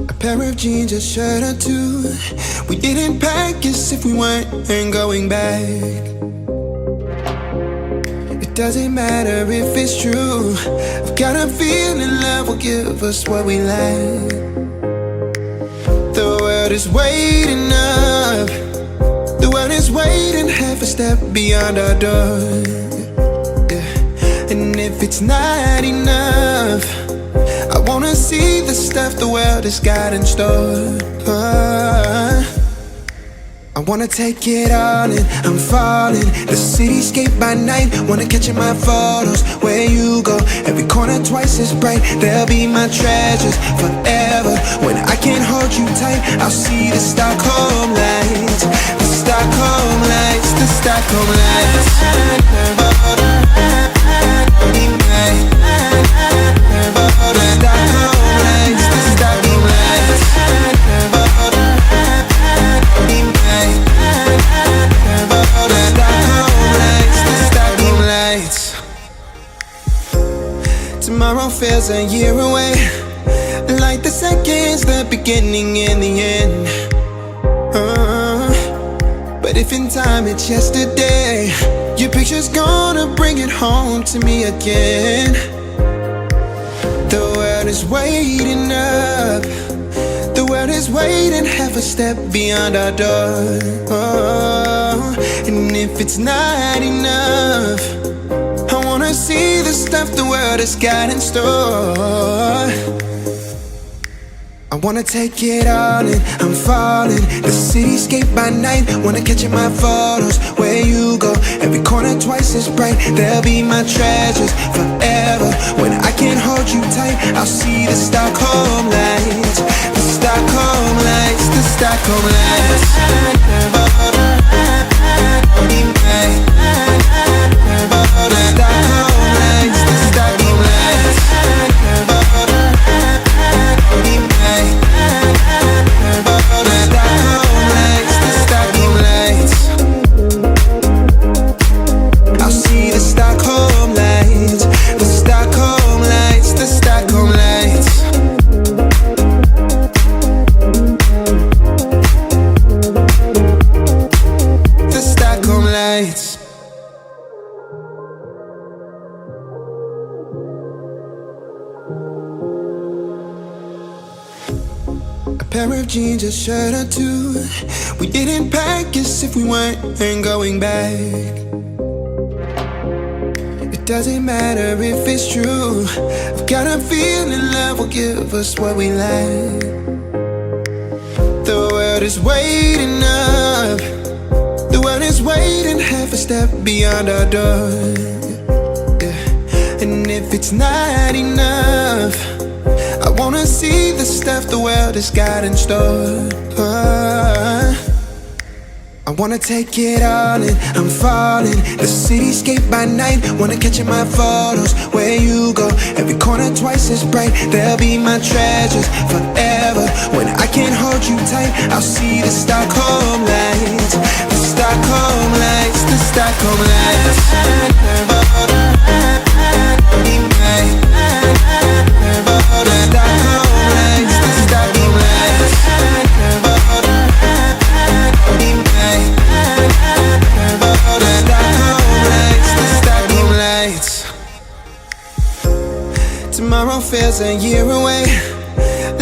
A pair of jeans, a shirt or two. We didn't pack as if we weren't going back. It doesn't matter if it's true. I've got a feeling love will give us what we lack. The world is waiting up. The world is waiting half a step beyond our door. Yeah. And if it's not enough, I wanna see the stuff the world has got in store. I wanna take it all in, I'm falling. The cityscape by night, wanna catch in my photos. Where you go, every corner twice as bright. They'll be my treasures forever. When I can't hold you tight, I'll see the Stockholm lights. The Stockholm lights, the Stockholm lights. Tomorrow feels a year away, like the seconds, the beginning and the end. But if in time it's yesterday, your picture's gonna bring it home to me again. The world is waiting up. The world is waiting half a step beyond our door. And if it's not enough, I wanna see the stuff the world has got in store. I wanna take it all in, I'm falling. The cityscape by night, wanna catch in my photos. Where you go, every corner twice as bright. They'll be my treasures forever. When I can't hold you tight, I'll see the Stockholm lights. The Stockholm lights, the Stockholm lights. A pair of jeans, a shirt or two. We didn't pack as if we weren't going back. It doesn't matter if it's true. I've got a feeling love will give us what we lack. The world is waiting up. The world is waiting half a step beyond our door. Yeah. And if it's not enough, I wanna see the stuff the world has got in store. I wanna take it all in, I'm falling. The cityscape by night, wanna catch in my photos. Where you go, every corner twice as bright. They'll be my treasures forever. When I can't hold you tight, I'll see the Stockholm lights. The Stockholm lights, the Stockholm lights. Tomorrow feels a year away,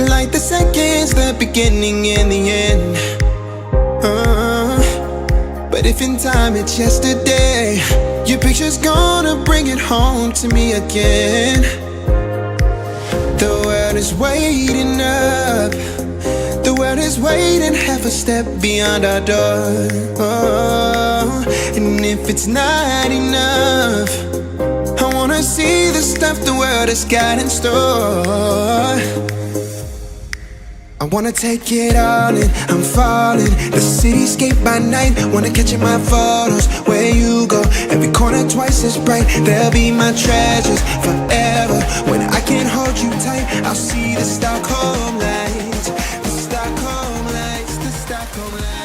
like the seconds, the beginning and the end. But if in time it's yesterday, your picture's gonna bring it home to me again. The world is waiting up. The world is waiting half a step beyond our door. And if it's not enough, I wanna see the stuff the world has got in store. I wanna take it all in, I'm falling. The cityscape by night, wanna catch in my photos. Where you go, every corner twice as bright. They'll be my treasures forever. When I can't hold you tight, I'll see the Stockholm lights. The Stockholm lights, the Stockholm lights.